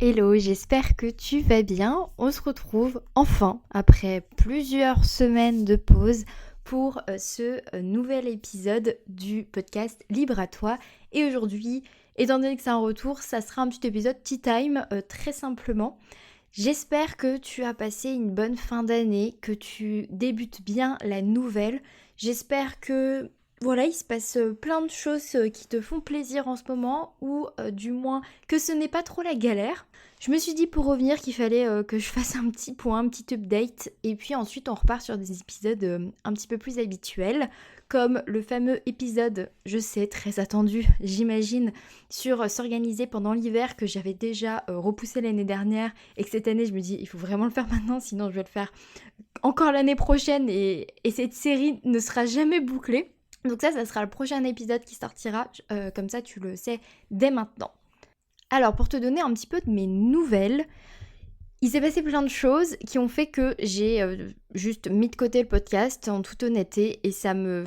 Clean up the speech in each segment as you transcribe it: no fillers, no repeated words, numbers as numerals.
Hello, j'espère que tu vas bien. On se retrouve enfin après plusieurs semaines de pause pour ce nouvel épisode du podcast Libre à toi. Et aujourd'hui, étant donné que c'est un retour, ça sera un petit épisode tea time très simplement. J'espère que tu as passé une bonne fin d'année, que tu débutes bien la nouvelle. J'espère que voilà, il se passe plein de choses qui te font plaisir en ce moment ou du moins que ce n'est pas trop la galère. Je me suis dit pour revenir qu'il fallait que je fasse un petit point, un petit update et puis ensuite on repart sur des épisodes un petit peu plus habituels comme le fameux épisode, je sais, très attendu, j'imagine, sur s'organiser pendant l'hiver que j'avais déjà repoussé l'année dernière et que cette année je me dis il faut vraiment le faire maintenant sinon je vais le faire encore l'année prochaine et cette série ne sera jamais bouclée. Donc ça sera le prochain épisode qui sortira, comme ça tu le sais dès maintenant. Alors pour te donner un petit peu de mes nouvelles, il s'est passé plein de choses qui ont fait que j'ai juste mis de côté le podcast en toute honnêteté et ça me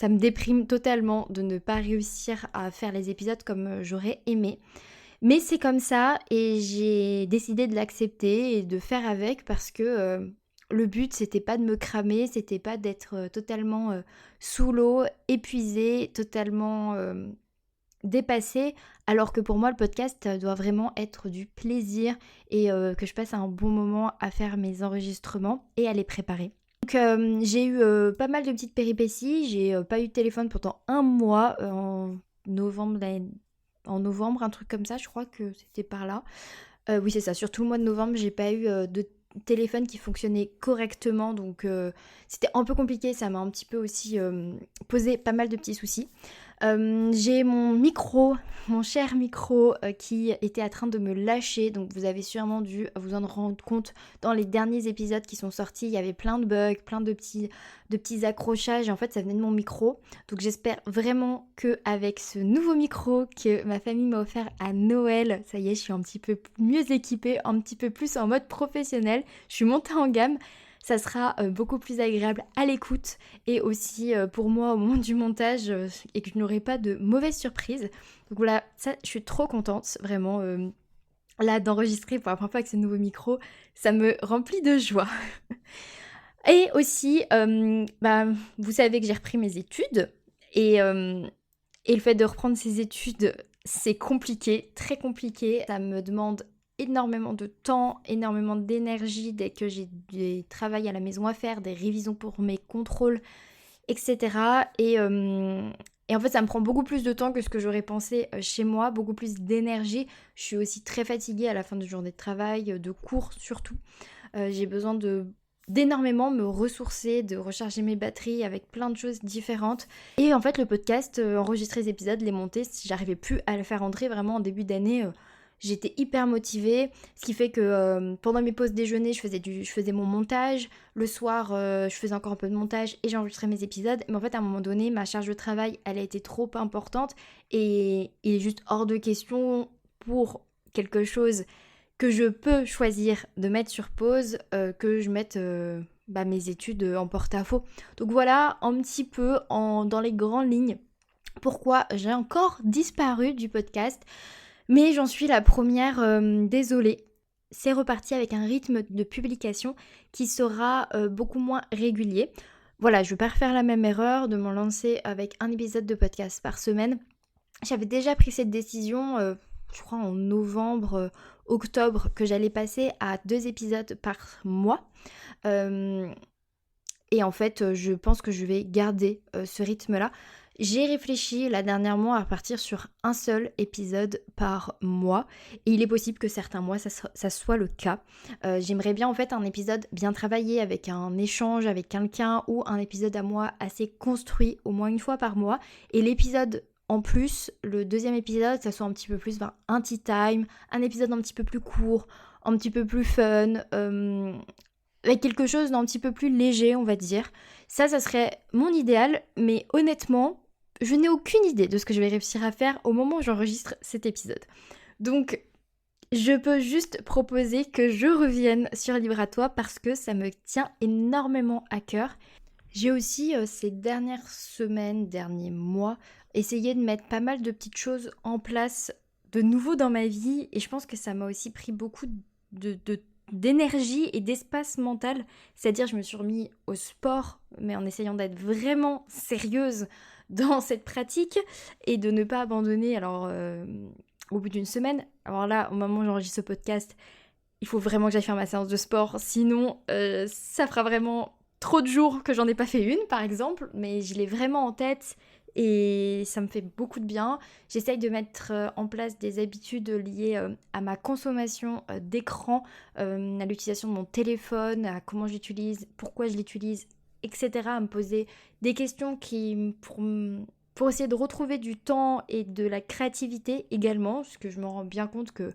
déprime totalement de ne pas réussir à faire les épisodes comme j'aurais aimé. Mais c'est comme ça et j'ai décidé de l'accepter et de faire avec parce que le but c'était pas de me cramer, c'était pas d'être totalement sous l'eau, épuisée, totalement dépassée, alors que pour moi le podcast doit vraiment être du plaisir et que je passe un bon moment à faire mes enregistrements et à les préparer. Donc j'ai eu pas mal de petites péripéties, j'ai pas eu de téléphone pendant un mois en novembre, un truc comme ça, je crois que c'était par là. Oui, c'est ça, sur tout le mois de novembre, j'ai pas eu de téléphone qui fonctionnait correctement, donc c'était un peu compliqué, ça m'a un petit peu aussi posé pas mal de petits soucis. J'ai mon micro, mon cher micro qui était en train de me lâcher, donc vous avez sûrement dû vous en rendre compte dans les derniers épisodes qui sont sortis, il y avait plein de bugs, plein de petits accrochages et en fait ça venait de mon micro. Donc j'espère vraiment qu'avec ce nouveau micro que ma famille m'a offert à Noël, ça y est, je suis un petit peu mieux équipée, un petit peu plus en mode professionnel, je suis montée en gamme. Ça sera beaucoup plus agréable à l'écoute et aussi pour moi au moment du montage et que je n'aurai pas de mauvaises surprises. Donc voilà, ça je suis trop contente vraiment. Là d'enregistrer pour la première fois avec ce nouveau micro, ça me remplit de joie. Et aussi, vous savez que j'ai repris mes études et le fait de reprendre ces études, c'est compliqué, très compliqué. Ça me demande énormément de temps, énormément d'énergie dès que j'ai des travails à la maison à faire, des révisions pour mes contrôles, etc. Et en fait, ça me prend beaucoup plus de temps que ce que j'aurais pensé chez moi, beaucoup plus d'énergie. Je suis aussi très fatiguée à la fin de journée de travail, de cours surtout. J'ai besoin d'énormément me ressourcer, de recharger mes batteries avec plein de choses différentes. Et en fait, le podcast, enregistrer les épisodes, les monter, si j'arrivais plus à le faire entrer vraiment en début d'année, j'étais hyper motivée. Ce qui fait que pendant mes pauses déjeuner, je faisais mon montage. Le soir, je faisais encore un peu de montage et j'enregistrais mes épisodes. Mais en fait, à un moment donné, ma charge de travail, elle a été trop importante et il est juste hors de question pour quelque chose que je peux choisir de mettre sur pause, que je mette mes études en porte-à-faux. Donc voilà un petit peu dans les grandes lignes pourquoi j'ai encore disparu du podcast. Mais j'en suis la première désolée. C'est reparti avec un rythme de publication qui sera beaucoup moins régulier. Voilà, je ne vais pas refaire la même erreur de m'en lancer avec un épisode de podcast par semaine. J'avais déjà pris cette décision, je crois en novembre, octobre, que j'allais passer à 2 épisodes par mois. Et en fait, je pense que je vais garder ce rythme-là. J'ai réfléchi là dernièrement à partir sur un seul épisode par mois. Et il est possible que certains mois, ça soit le cas. J'aimerais bien en fait un épisode bien travaillé avec un échange avec quelqu'un ou un épisode à moi assez construit au moins une fois par mois. Et l'épisode en plus, le deuxième épisode, ça soit un petit peu plus un tea time, un épisode un petit peu plus court, un petit peu plus fun, avec quelque chose d'un petit peu plus léger, on va dire. Ça serait mon idéal, mais honnêtement, je n'ai aucune idée de ce que je vais réussir à faire au moment où j'enregistre cet épisode. Donc, je peux juste proposer que je revienne sur Libre à toi parce que ça me tient énormément à cœur. J'ai aussi, ces dernières semaines, derniers mois, essayé de mettre pas mal de petites choses en place de nouveau dans ma vie et je pense que ça m'a aussi pris beaucoup d'énergie et d'espace mental. C'est-à-dire, je me suis remis au sport, mais en essayant d'être vraiment sérieuse dans cette pratique et de ne pas abandonner. Alors, au bout d'une semaine, alors là, au moment où j'enregistre ce podcast, il faut vraiment que j'aille faire ma séance de sport, sinon ça fera vraiment trop de jours que j'en ai pas fait une, par exemple, mais je l'ai vraiment en tête et ça me fait beaucoup de bien. J'essaye de mettre en place des habitudes liées à ma consommation d'écran, à l'utilisation de mon téléphone, à comment je l'utilise, pourquoi je l'utilise, etc. À me poser des questions pour essayer de retrouver du temps et de la créativité également, parce que je me rends bien compte que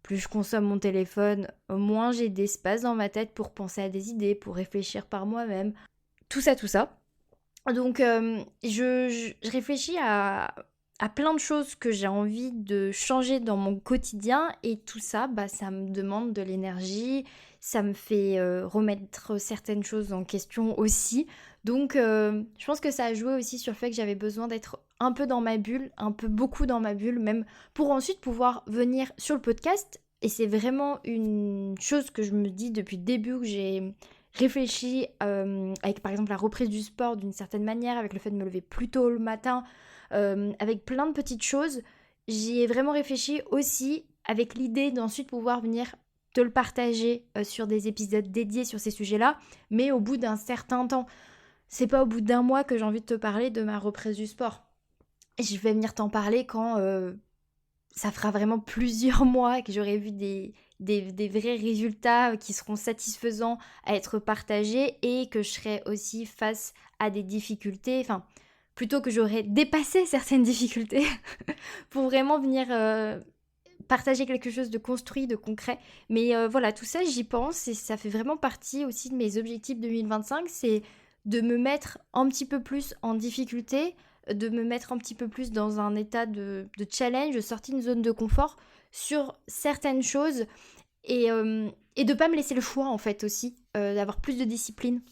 plus je consomme mon téléphone, moins j'ai d'espace dans ma tête pour penser à des idées, pour réfléchir par moi-même. Tout ça, tout ça. Donc, je réfléchis à plein de choses que j'ai envie de changer dans mon quotidien et tout ça, bah, ça me demande de l'énergie, ça me fait remettre certaines choses en question aussi. Donc, je pense que ça a joué aussi sur le fait que j'avais besoin d'être un peu dans ma bulle, un peu beaucoup dans ma bulle, même pour ensuite pouvoir venir sur le podcast. Et c'est vraiment une chose que je me dis depuis le début que j'ai réfléchi avec par exemple la reprise du sport d'une certaine manière, avec le fait de me lever plus tôt le matin, avec plein de petites choses. J'y ai vraiment réfléchi aussi avec l'idée d'ensuite pouvoir venir te le partager sur des épisodes dédiés sur ces sujets-là, mais au bout d'un certain temps. C'est pas au bout d'un mois que j'ai envie de te parler de ma reprise du sport. Je vais venir t'en parler quand ça fera vraiment plusieurs mois et que j'aurai vu des vrais résultats qui seront satisfaisants à être partagés et que je serai aussi face à des difficultés, enfin, plutôt que j'aurai dépassé certaines difficultés pour vraiment venir partager quelque chose de construit, de concret. Mais voilà, tout ça, j'y pense et ça fait vraiment partie aussi de mes objectifs 2025, c'est de me mettre un petit peu plus en difficulté, de me mettre un petit peu plus dans un état de challenge, de sortir d'une zone de confort sur certaines choses et de pas me laisser le choix en fait aussi, d'avoir plus de discipline.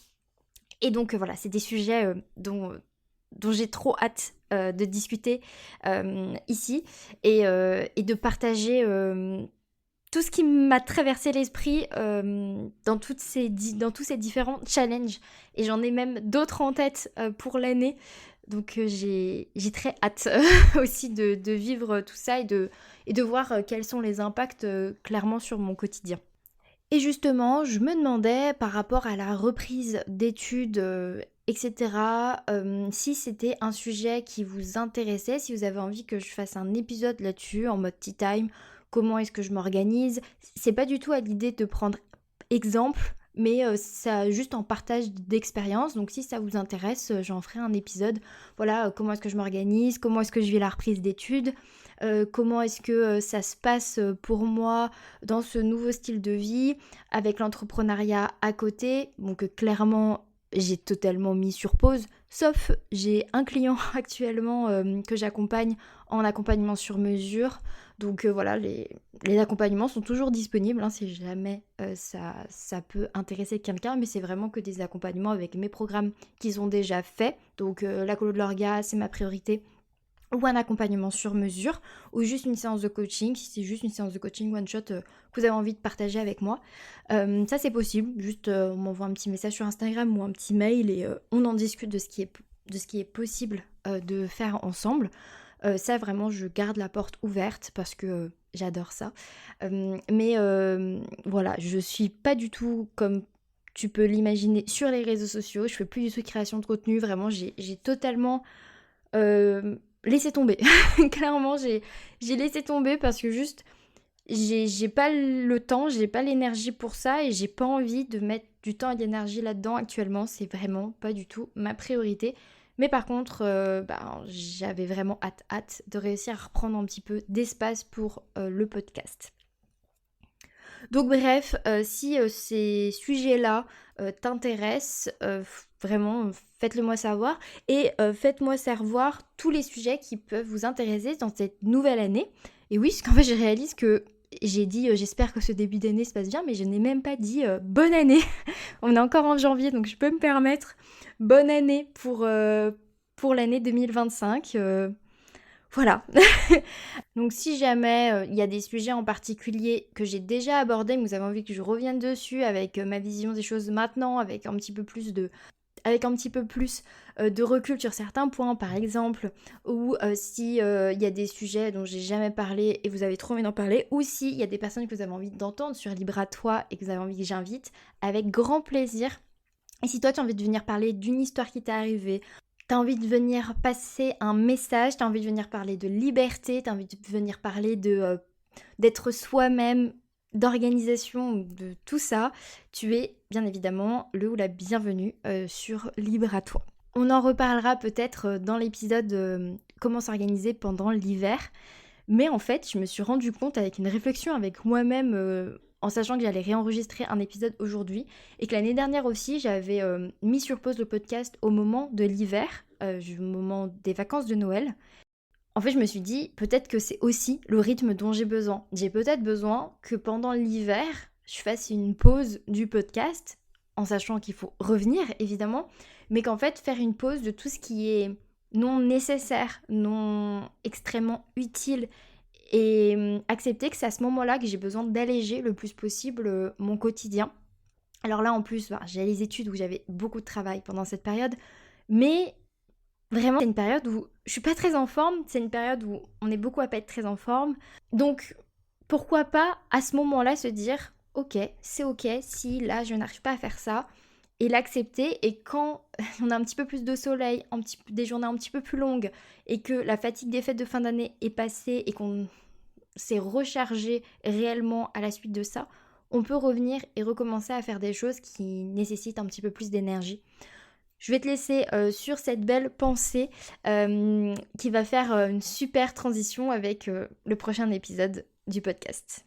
Et donc voilà, c'est des sujets dont j'ai trop hâte de discuter ici et de partager tout ce qui m'a traversé l'esprit dans tous ces différents challenges. Et j'en ai même d'autres en tête pour l'année. Donc j'ai très hâte aussi de vivre tout ça et de voir quels sont les impacts clairement sur mon quotidien. Et justement, je me demandais par rapport à la reprise d'études, etc., si c'était un sujet qui vous intéressait, si vous avez envie que je fasse un épisode là-dessus en mode tea time, comment est-ce que je m'organise. C'est pas du tout à l'idée de prendre exemple, mais ça juste en partage d'expérience. Donc si ça vous intéresse, j'en ferai un épisode. Voilà, comment est-ce que je m'organise, comment est-ce que je vis la reprise d'études, comment est-ce que ça se passe pour moi dans ce nouveau style de vie, avec l'entrepreneuriat à côté. Donc clairement, j'ai totalement mis sur pause, sauf j'ai un client actuellement que j'accompagne en accompagnement sur mesure. Donc voilà, les accompagnements sont toujours disponibles, hein, si jamais ça peut intéresser quelqu'un, mais c'est vraiment que des accompagnements avec mes programmes qu'ils ont déjà faits. Donc la colo de l'orga, c'est ma priorité, ou un accompagnement sur mesure, ou juste une séance de coaching, si c'est juste une séance de coaching one shot que vous avez envie de partager avec moi. Ça c'est possible, juste on m'envoie un petit message sur Instagram ou un petit mail et on en discute de ce qui est possible de faire ensemble. Ça vraiment je garde la porte ouverte parce que j'adore ça. Mais voilà, je suis pas du tout comme tu peux l'imaginer sur les réseaux sociaux, je fais plus du tout de création de contenu, vraiment j'ai totalement laissé tomber. Clairement j'ai laissé tomber parce que juste j'ai pas le temps, j'ai pas l'énergie pour ça et j'ai pas envie de mettre du temps et de l'énergie là-dedans actuellement, c'est vraiment pas du tout ma priorité. Mais par contre, j'avais vraiment hâte de réussir à reprendre un petit peu d'espace pour le podcast. Donc bref, si ces sujets-là t'intéressent, vraiment faites-le moi savoir et faites-moi savoir tous les sujets qui peuvent vous intéresser dans cette nouvelle année. Et oui, parce qu'en fait je réalise que j'ai dit j'espère que ce début d'année se passe bien, mais je n'ai même pas dit bonne année. On est encore en janvier, donc je peux me permettre bonne année pour l'année 2025. Voilà. Donc si jamais il y a des sujets en particulier que j'ai déjà abordés, mais vous avez envie que je revienne dessus avec ma vision des choses maintenant, avec un petit peu plus de recul sur certains points, par exemple, ou si il y a des sujets dont j'ai jamais parlé et vous avez trop envie d'en parler, ou si il y a des personnes que vous avez envie d'entendre sur Libre à toi et que vous avez envie que j'invite, avec grand plaisir. Et si toi tu as envie de venir parler d'une histoire qui t'est arrivée, t'as envie de venir passer un message, t'as envie de venir parler de liberté, t'as envie de venir parler d'être soi-même, d'organisation, de tout ça, tu es bien évidemment le ou la bienvenue sur Libre à toi. On en reparlera peut-être dans l'épisode comment s'organiser pendant l'hiver. Mais en fait, je me suis rendu compte avec une réflexion avec moi-même en sachant que j'allais réenregistrer un épisode aujourd'hui et que l'année dernière aussi, j'avais mis sur pause le podcast au moment de l'hiver, au moment des vacances de Noël. En fait, je me suis dit, peut-être que c'est aussi le rythme dont j'ai besoin. J'ai peut-être besoin que pendant l'hiver, je fasse une pause du podcast, en sachant qu'il faut revenir, évidemment, mais qu'en fait, faire une pause de tout ce qui est non nécessaire, non extrêmement utile, et accepter que c'est à ce moment-là que j'ai besoin d'alléger le plus possible mon quotidien. Alors là, en plus, j'ai les études où j'avais beaucoup de travail pendant cette période, mais vraiment, c'est une période où je suis pas très en forme, c'est une période où on est beaucoup à pas être très en forme. Donc, pourquoi pas à ce moment-là se dire, ok, c'est ok si là je n'arrive pas à faire ça, et l'accepter. Et quand on a un petit peu plus de soleil, des journées un petit peu plus longues, et que la fatigue des fêtes de fin d'année est passée et qu'on s'est rechargé réellement à la suite de ça, on peut revenir et recommencer à faire des choses qui nécessitent un petit peu plus d'énergie. Je vais te laisser sur cette belle pensée qui va faire une super transition avec le prochain épisode du podcast.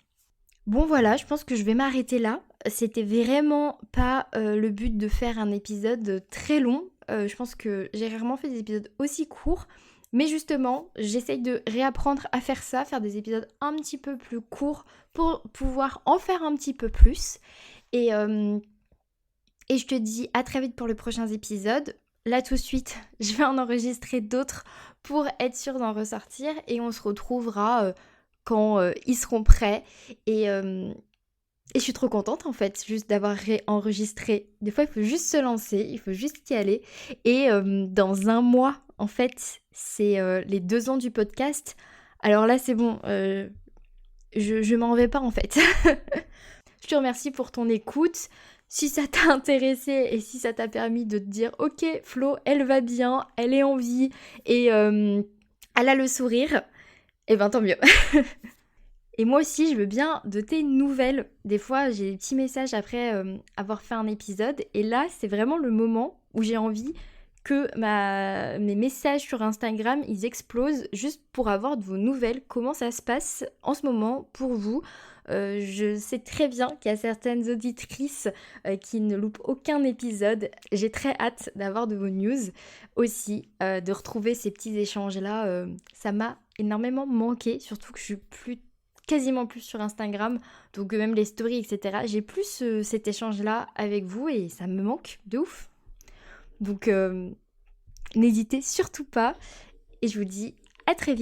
Bon voilà, je pense que je vais m'arrêter là. C'était vraiment pas le but de faire un épisode très long. Je pense que j'ai rarement fait des épisodes aussi courts. Mais justement, j'essaye de réapprendre à faire ça, faire des épisodes un petit peu plus courts pour pouvoir en faire un petit peu plus. Et je te dis à très vite pour les prochains épisodes. Là tout de suite, je vais en enregistrer d'autres pour être sûre d'en ressortir. Et on se retrouvera quand ils seront prêts. Et je suis trop contente en fait, juste d'avoir réenregistré. Des fois, il faut juste se lancer, il faut juste y aller. Et dans un mois, en fait, c'est les 2 ans du podcast. Alors là, c'est bon, je m'en vais pas en fait. Je te remercie pour ton écoute. Si ça t'a intéressé et si ça t'a permis de te dire « Ok, Flo, elle va bien, elle est en vie et elle a le sourire », eh ben tant mieux. Et moi aussi, je veux bien de tes nouvelles. Des fois, j'ai des petits messages après avoir fait un épisode. Et là, c'est vraiment le moment où j'ai envie que mes messages sur Instagram, ils explosent juste pour avoir de vos nouvelles. Comment ça se passe en ce moment pour vous ? Je sais très bien qu'il y a certaines auditrices qui ne loupent aucun épisode. J'ai très hâte d'avoir de vos news aussi, de retrouver ces petits échanges-là. Ça m'a énormément manqué, surtout que je suis quasiment plus sur Instagram, donc même les stories, etc. J'ai plus cet échange-là avec vous et ça me manque de ouf. Donc n'hésitez surtout pas et je vous dis à très vite.